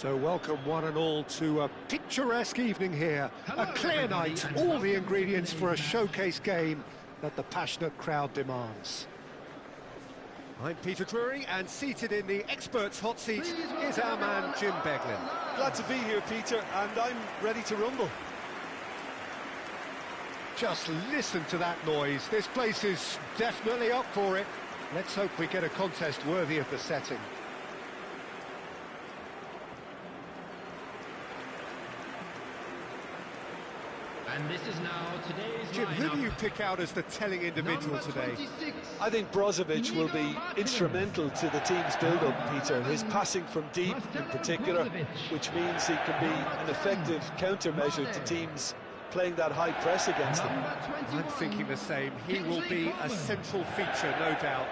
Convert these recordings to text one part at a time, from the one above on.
So welcome one and all to a picturesque evening here. A clear night, all the ingredients for a showcase game that the passionate crowd demands. I'm Peter Drury, and seated in the experts' hot seat is our man Jim Beglin. Glad to be here, Peter, and I'm ready to rumble. Just listen to that noise. This place is definitely up for it. Let's hope we get a contest worthy of the setting. And this is now today's Jim, who do you pick out as the telling individual today? I think Brozovic will be instrumental to the team's build-up, Peter. His passing from deep in particular, which means he can be an effective countermeasure to teams playing that high press against him. I'm thinking the same. He will be a central feature, no doubt.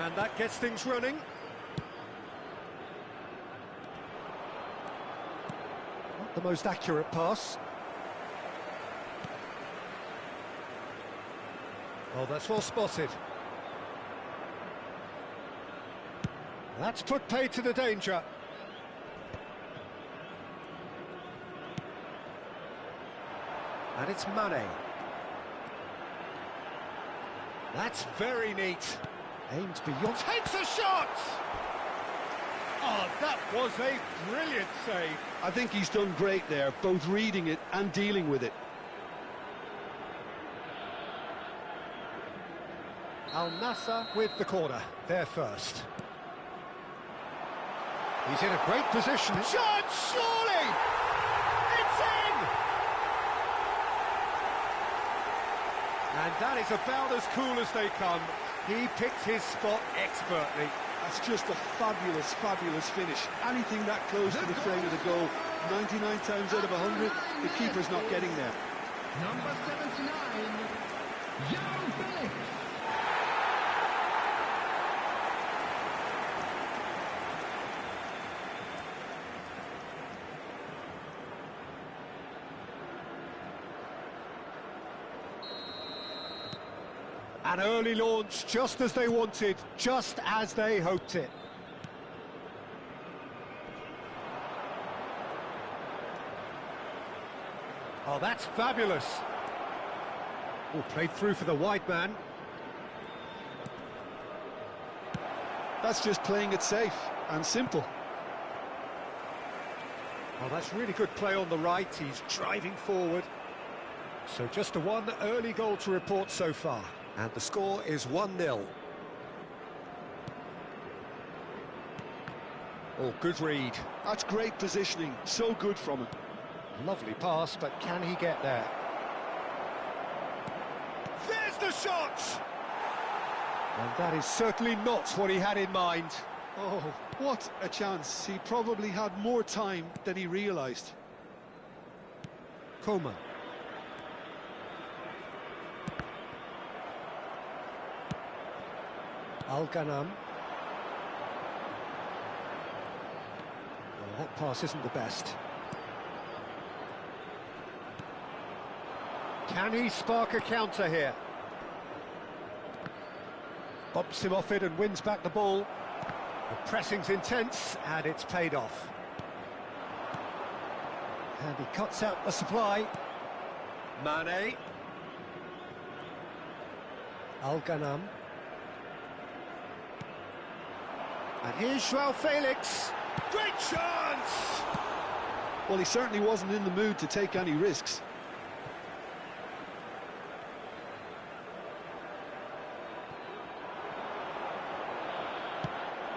And that gets things running. Not the most accurate pass. Oh, that's well spotted. That's put paid to the danger. And it's Mane. That's very neat. Aims beyond, takes a shot! Oh, that was a brilliant save. I think he's done great there, both reading it and dealing with it. Al Nassr with the corner, there first. He's in a great position. Shot, surely! It's in! And that is about as cool as they come. He picked his spot expertly. That's just a fabulous, fabulous finish. Anything that close to the frame of the goal, 99 times out of 100, the keeper's not getting there. Number 79, Jeonbuk. An early launch, just as they wanted, just as they hoped it. Oh, that's fabulous. Oh, played through for the wide man. That's just playing it safe and simple. Oh, that's really good play on the right. He's driving forward. So just the one early goal to report so far. And the score is 1-0. Oh, good read. That's great positioning, so good from him. Lovely pass, but can he get there? There's the shot! And that is certainly not what he had in mind. Oh, what a chance. He probably had more time than he realised. Coman. Al-Ghanam. Well, that pass isn't the best. Can he spark a counter here? Bumps him off it and wins back the ball. The pressing's intense, and it's paid off. And he cuts out the supply. Mane. Al-Ghanam. And here's Joao Felix. Great chance! Well, he certainly wasn't in the mood to take any risks.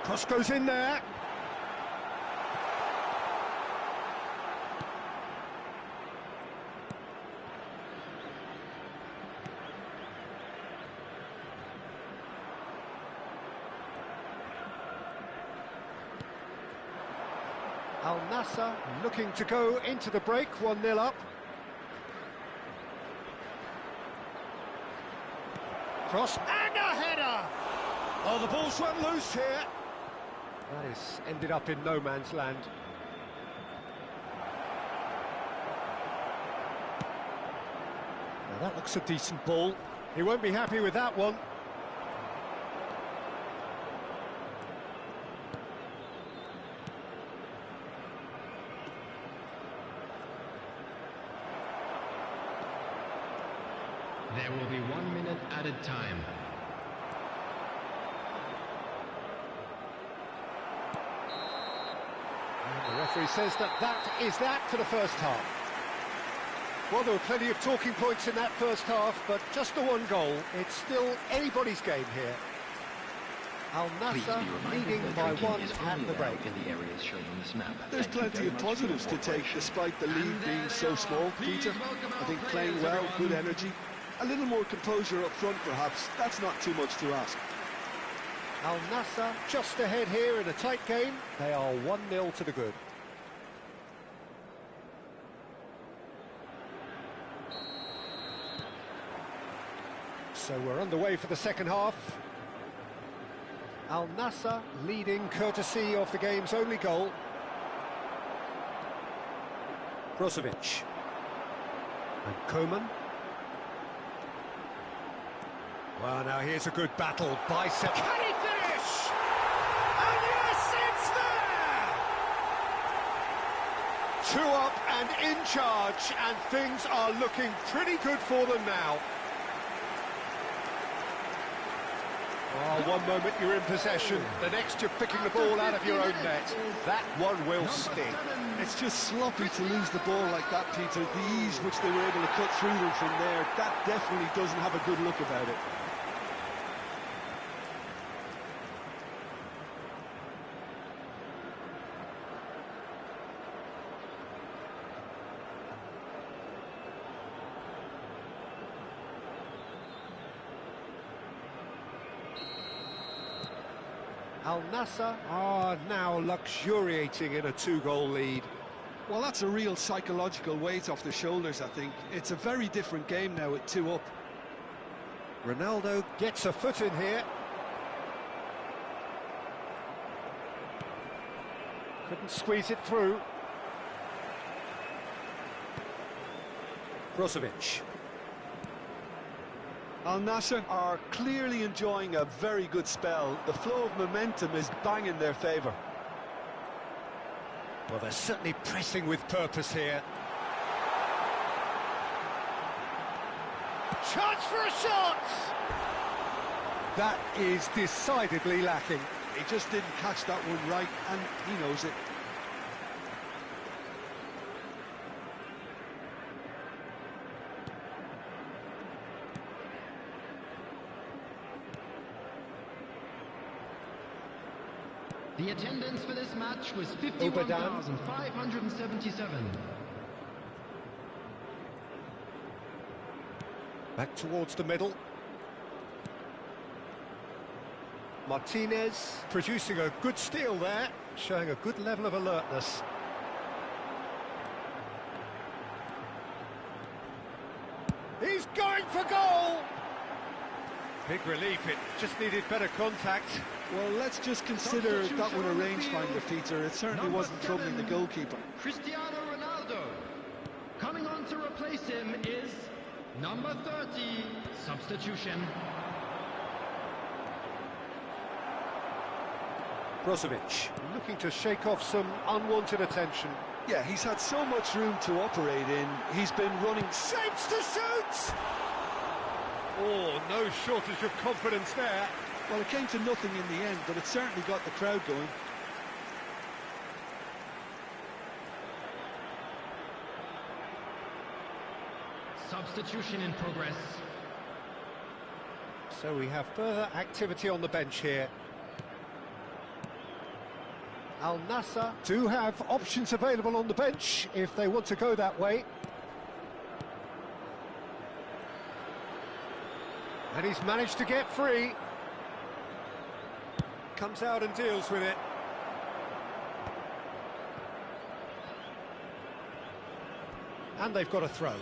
Cross goes in there. Al Nassr looking to go into the break, 1-0 up. Cross and a header! Oh, the ball's run loose here. That is ended up in no man's land. Now that looks a decent ball. He won't be happy with that one. There will be 1 minute added time. The referee says that is that for the first half. Well, there were plenty of talking points in that first half, but just the one goal. It's still anybody's game here. Al Nassr leading by one at the break. In the areas shown on this map. There's plenty of positives to take, despite the lead being so small, Peter. I think playing well, good energy. A little more composure up front, perhaps. That's not too much to ask. Al Nassr just ahead here in a tight game. They are 1-0 to the good. So we're underway for the second half. Al Nassr leading courtesy of the game's only goal. Brozovic. And Koeman. Well, now here's a good battle. Bicep. Can he finish? And yes, it's there! 2 up and in charge, and things are looking pretty good for them now. Oh, one moment you're in possession, the next you're picking the ball out of your own net. That one will sting. It's just sloppy to lose the ball like that, Peter. The ease which they were able to cut through them from there, that definitely doesn't have a good look about it. Al Nassr are now luxuriating in a 2-goal lead. Well, that's a real psychological weight off the shoulders, I think. It's a very different game now with 2 up. Ronaldo gets a foot in here. Couldn't squeeze it through. Brozovic. Al Nassr are clearly enjoying a very good spell. The flow of momentum is bang in their favour. Well, they're certainly pressing with purpose here. Chance for a shot! That is decidedly lacking. He just didn't catch that one right, and he knows it. The attendance for this match was 51,577. Back towards the middle. Martinez producing a good steal there, showing a good level of alertness. He's going for goal! Big relief, it just needed better contact. Well, let's just consider that one a rangefinder, Peter. It certainly wasn't troubling the goalkeeper. Cristiano Ronaldo. Coming on to replace him is number 30, substitution. Brozovic looking to shake off some unwanted attention. Yeah, he's had so much room to operate in. He's been running... Shapes to shoot! Oh, no shortage of confidence there. Well, it came to nothing in the end, but it certainly got the crowd going. Substitution in progress. So we have further activity on the bench here. Al Nassr do have options available on the bench if they want to go that way. And he's managed to get free. Comes out and deals with it. And they've got a throw.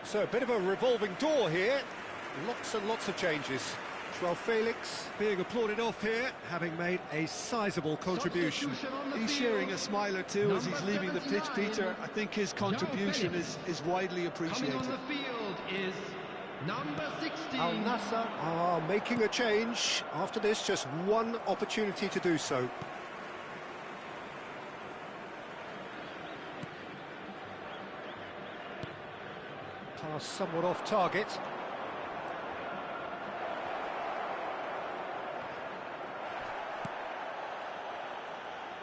So a bit of a revolving door here. Lots and lots of changes. Joao Felix being applauded off here, having made a sizable contribution. He's sharing a smile or two as he's leaving the pitch, Peter. I think his contribution is widely appreciated. Coming on the field is number 16. Al Nassr are making a change. After this, just one opportunity to do so. Pass somewhat off target.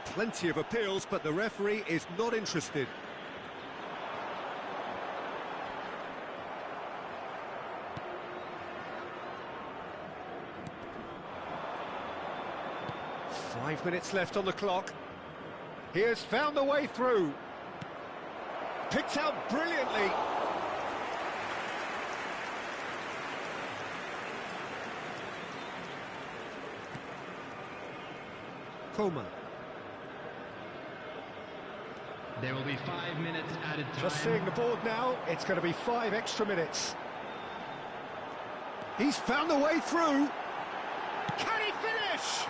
Plenty of appeals, but the referee is not interested. Five minutes left on the clock. He has found the way through. Picked out brilliantly. Coman. There will be 5 minutes added time. Just seeing the board now, it's going to be 5 extra minutes. He's found the way through. Can he finish?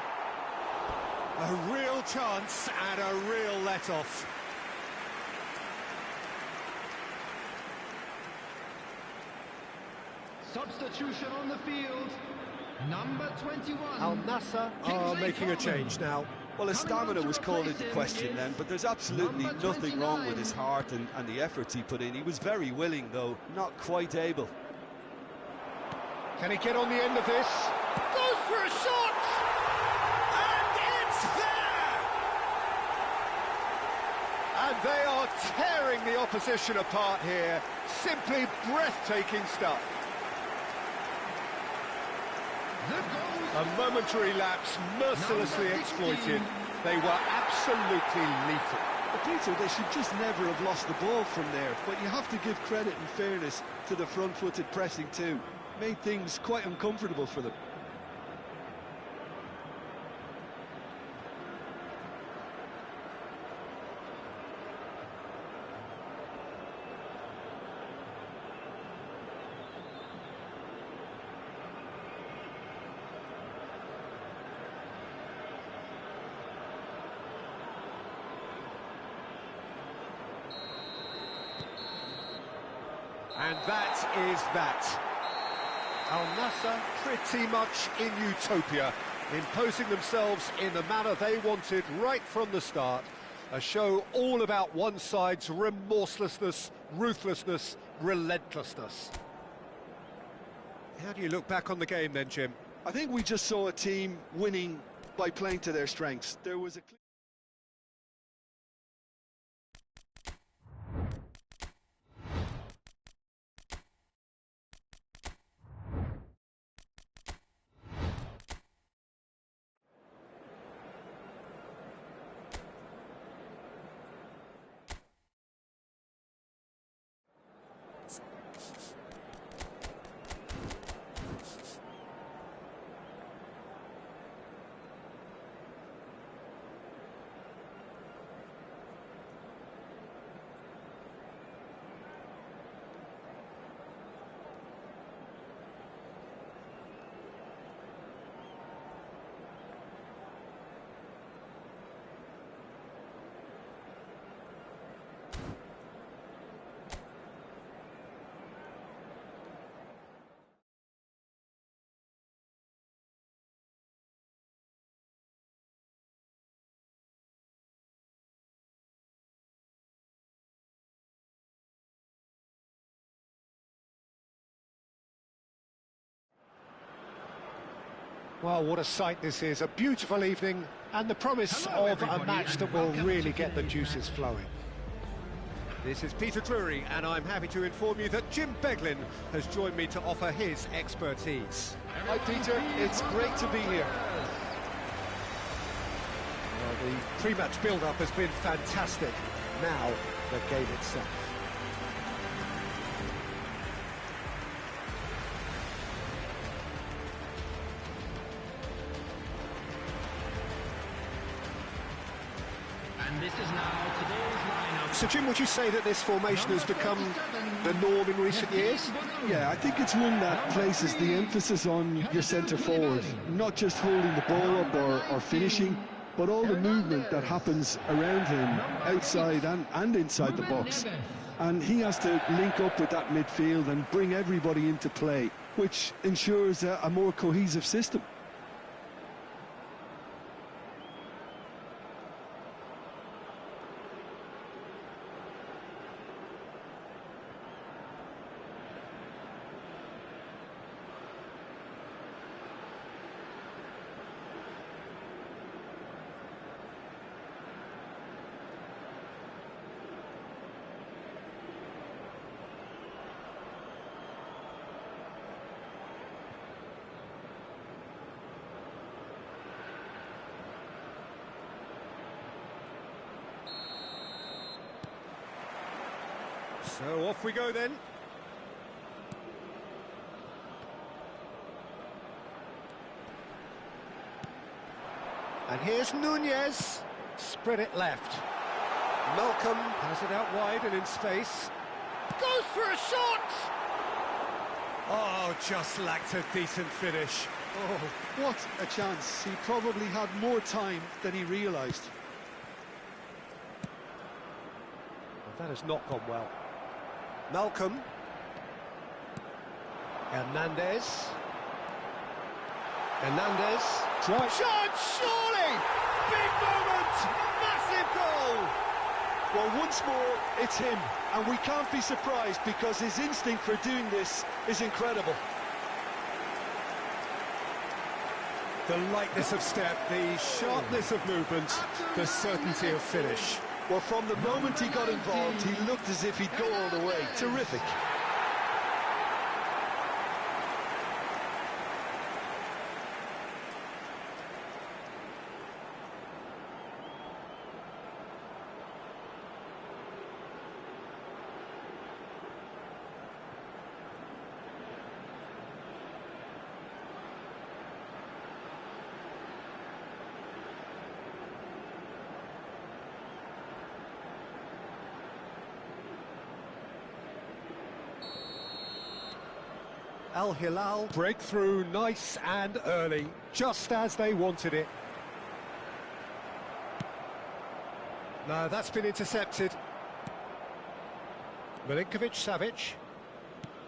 A real chance and a real let-off. Substitution on the field. Number 21. Al Nassr are making a change now. Well, his stamina was called into question then, but there's absolutely nothing wrong with his heart and the efforts he put in. He was very willing, though, not quite able. Can he get on the end of this? Goes for a shot! And it's there! And they are tearing the opposition apart here. Simply breathtaking stuff. A momentary lapse, mercilessly exploited. They were absolutely lethal. But Peter, they should just never have lost the ball from there. But you have to give credit and fairness to the front-footed pressing too. Made things quite uncomfortable for them. And that is that. Al Nassr pretty much in utopia, imposing themselves in the manner they wanted right from the start. A show all about one side's remorselessness, ruthlessness, relentlessness. How do you look back on the game then, Jim? I think we just saw a team winning by playing to their strengths. There was a... Well, what a sight this is. A beautiful evening and the promise of a match that will really get the juices flowing. This is Peter Drury, and I'm happy to inform you that Jim Beglin has joined me to offer his expertise. Hi Peter, it's great to be here. Well, the pre-match build-up has been fantastic. Now, the game itself. And this is now today's lineup. So, Jim, would you say that this formation has become the norm in recent years? Yeah, I think it's one that places the emphasis on your centre forward, not just holding the ball up or finishing, but all the movement that happens around him, outside and inside the box. And he has to link up with that midfield and bring everybody into play, which ensures a more cohesive system. So off we go then. And here's Nunez. Spread it left. Malcolm has it out wide and in space. Goes for a shot! Oh, just lacked a decent finish. Oh, what a chance. He probably had more time than he realised. Well, that has not gone well. Malcolm. Hernandez. Hernandez. Try. Shot, surely! Big moment! Massive goal! Well, once more, it's him, and we can't be surprised because his instinct for doing this is incredible. The lightness of step, the sharpness of movement, the certainty of finish. Well, from the moment he got involved, he looked as if he'd go all the way. Terrific. Al Hilal breakthrough, nice and early, just as they wanted it. No, that's been intercepted. Milinkovic-Savic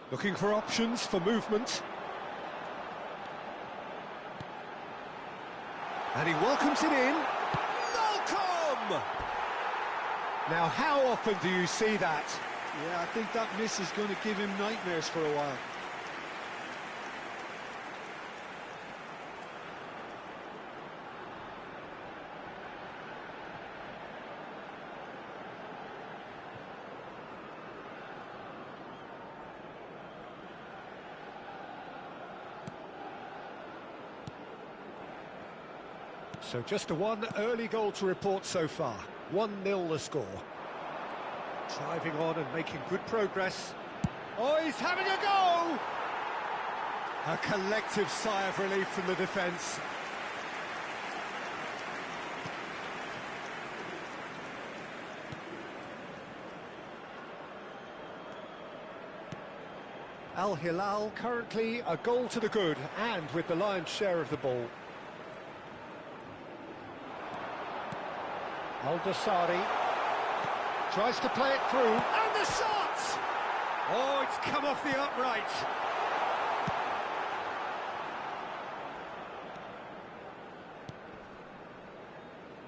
looking for options for movement. And he welcomes it in. Malcolm! Now, how often do you see that? Yeah, I think that miss is going to give him nightmares for a while. So just a one early goal to report so far. 1-0 the score. Driving on and making good progress. Oh, he's having a go! A collective sigh of relief from the defence. Al Hilal currently a goal to the good and with the lion's share of the ball. Al-Dassari tries to play it through, and the shot! Oh, it's come off the upright.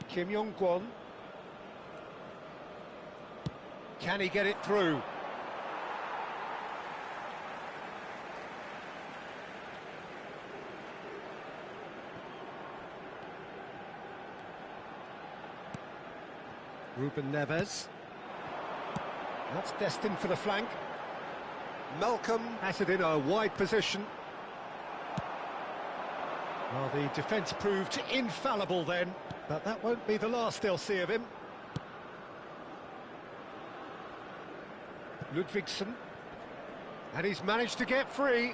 Kim Yong-kwon. Can he get it through? Ruben Neves. That's destined for the flank. Malcolm has it in a wide position. Well, the defence proved infallible then, but that won't be the last they'll see of him. Ludvigsson. And he's managed to get free.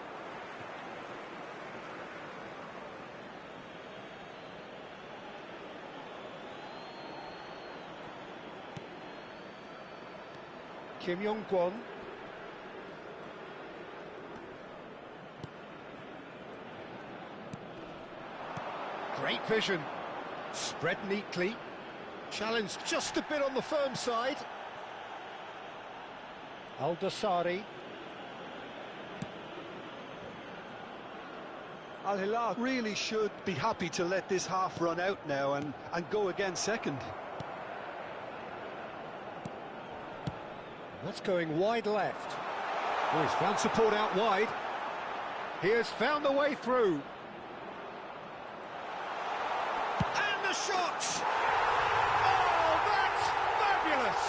Kim Yong-kwon. Great vision. Spread neatly. Challenged just a bit on the firm side. Al-Dassari. Hilal really should be happy to let this half run out now and go again second. That's going wide left. Oh, he's found support out wide. He has found the way through. And the shot! Oh, that's fabulous!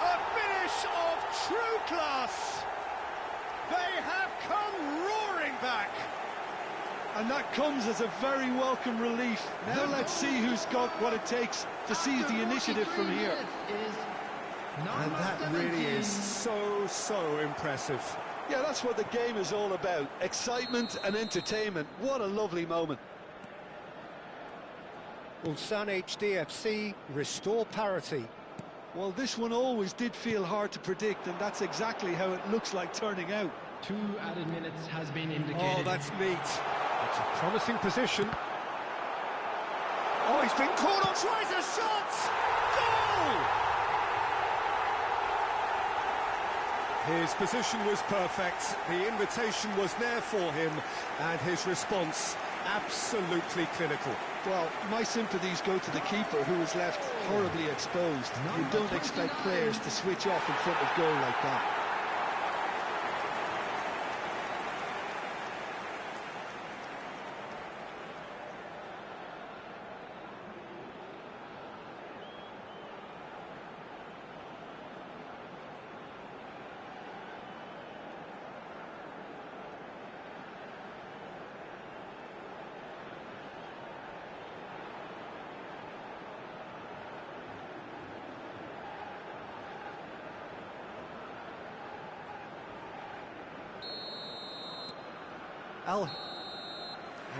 A finish of true class! They have come roaring back! And that comes as a very welcome relief. Now let's see who's got what it takes to seize the initiative from here. And that really is so impressive. Yeah, that's what the game is all about. Excitement and entertainment. What a lovely moment. Ulsan HDFC restore parity. Well, this one always did feel hard to predict, and that's exactly how it looks like turning out. 2 added minutes has been indicated. Oh, that's neat. It's a promising position. Oh, he's been caught on, tries a shot! Goal! His position was perfect, the invitation was there for him, and his response absolutely clinical. Well, my sympathies go to the keeper, who was left horribly exposed. You don't expect players to switch off in front of goal like that.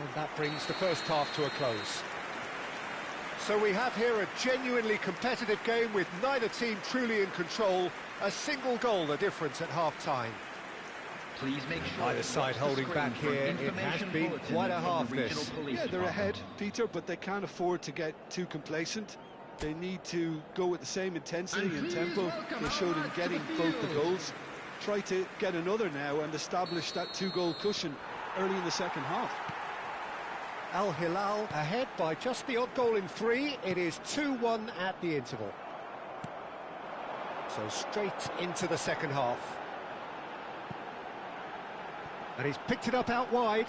And that brings the first half to a close. So we have here a genuinely competitive game with neither team truly in control. A single goal the difference at half-time. Please make sure Either side holding back here. It has been quite a half this. Yeah, they're ahead, Peter, but they can't afford to get too complacent. They need to go with the same intensity and tempo they showed in getting both the goals. Try to get another now and establish that 2-goal cushion early in the second half. Al Hilal ahead by just the odd goal in 3. It is 2-1 at the interval. So straight into the second half. And he's picked it up out wide.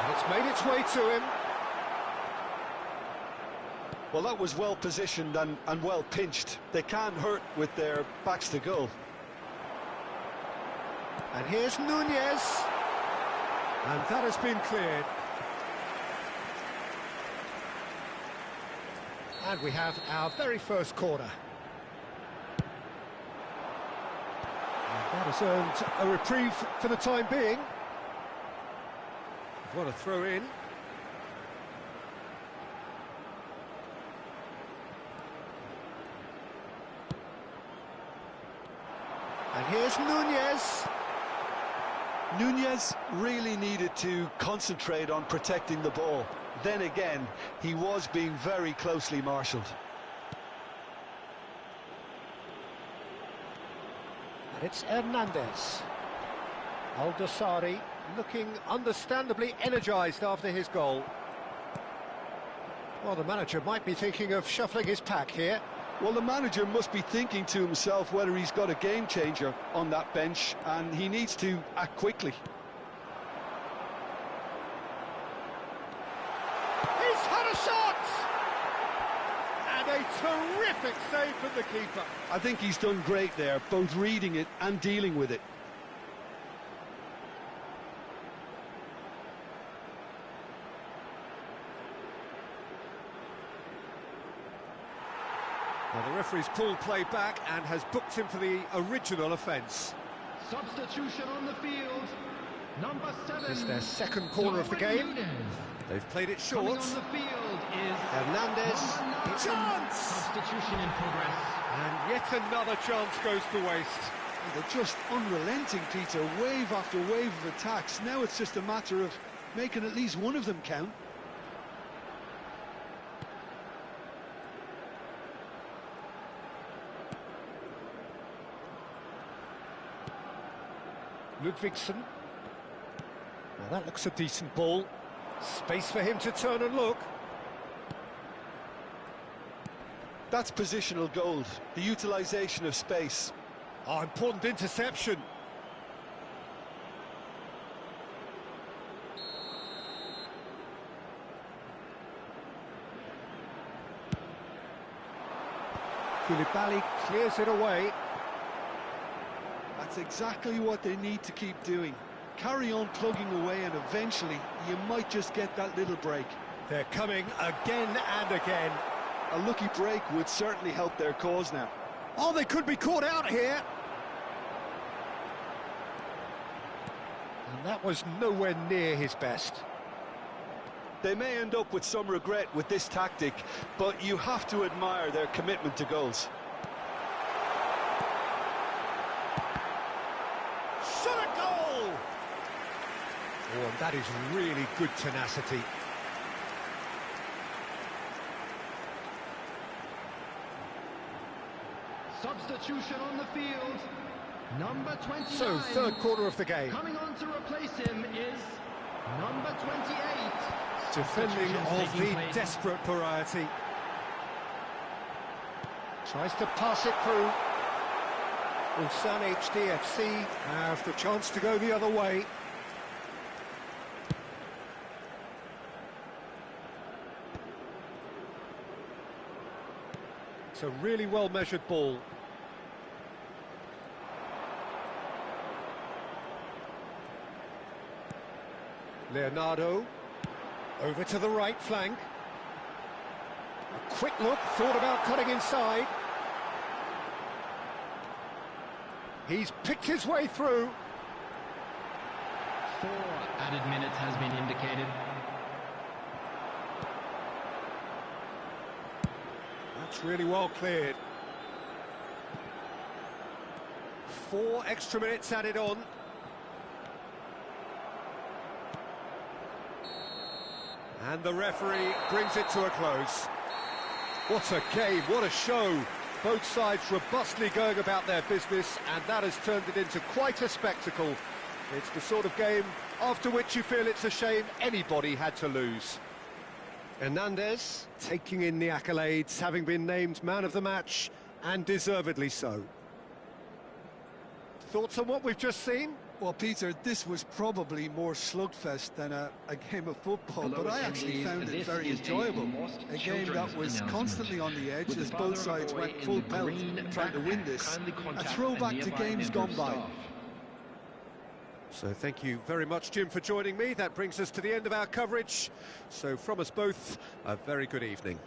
And it's made its way to him. Well, that was well positioned and well pinched. They can't hurt with their backs to goal. And here's Nunez. And that has been cleared. And we have our very first corner. And that has earned a reprieve for the time being. What a throw in. And here's Nunez. Nunez really needed to concentrate on protecting the ball. Then again, he was being very closely marshalled. And it's Hernandez. Al-Dassari looking understandably energised after his goal. Well, the manager might be thinking of shuffling his pack here. Well, the manager must be thinking to himself whether he's got a game changer on that bench, and he needs to act quickly. He's had a shot! And a terrific save from the keeper. I think he's done great there, both reading it and dealing with it. Well, the referee's pulled play back and has booked him for the original offence. Substitution on the field. Number 7. It's their second corner of the game. They've played it Coming short. on the field is Hernandez. Chance! substitution in progress. And yet another chance goes to waste. They're just unrelenting, Peter, wave after wave of attacks. Now it's just a matter of making at least one of them count. Ludvigsen. Well, that looks a decent ball. Space for him to turn and look. That's positional gold, the utilisation of space. Oh, important interception. Koulibaly clears it away. That's exactly what they need to keep doing. Carry on plugging away and eventually you might just get that little break. They're coming again and again. A lucky break would certainly help their cause now. Oh, they could be caught out here. And that was nowhere near his best. They may end up with some regret with this tactic, but you have to admire their commitment to goals. Shot a goal! Oh, and that is really good tenacity. Substitution on the field. Number 29. So, third quarter of the game. Coming on to replace him is number 28. Defending of Substitutions the taking place. desperate variety. Tries to pass it through. Ulsan HDFC have the chance to go the other way. It's a really well-measured ball. Leonardo, over to the right flank. A quick look, thought about cutting inside. He's picked his way through. 4 added minutes has been indicated. That's really well cleared. 4 extra minutes added on. And the referee brings it to a close. What a game, what a show. Both sides robustly going about their business, and that has turned it into quite a spectacle. It's the sort of game after which you feel it's a shame anybody had to lose. Hernandez taking in the accolades, having been named man of the match, and deservedly so. Thoughts on what we've just seen? Well, Peter, this was probably more slugfest than a game of football, but I actually found it very enjoyable. A game that was constantly on the edge as both sides went full pelt trying to win this. A throwback to games gone by. So thank you very much, Jim, for joining me. That brings us to the end of our coverage. So from us both, a very good evening.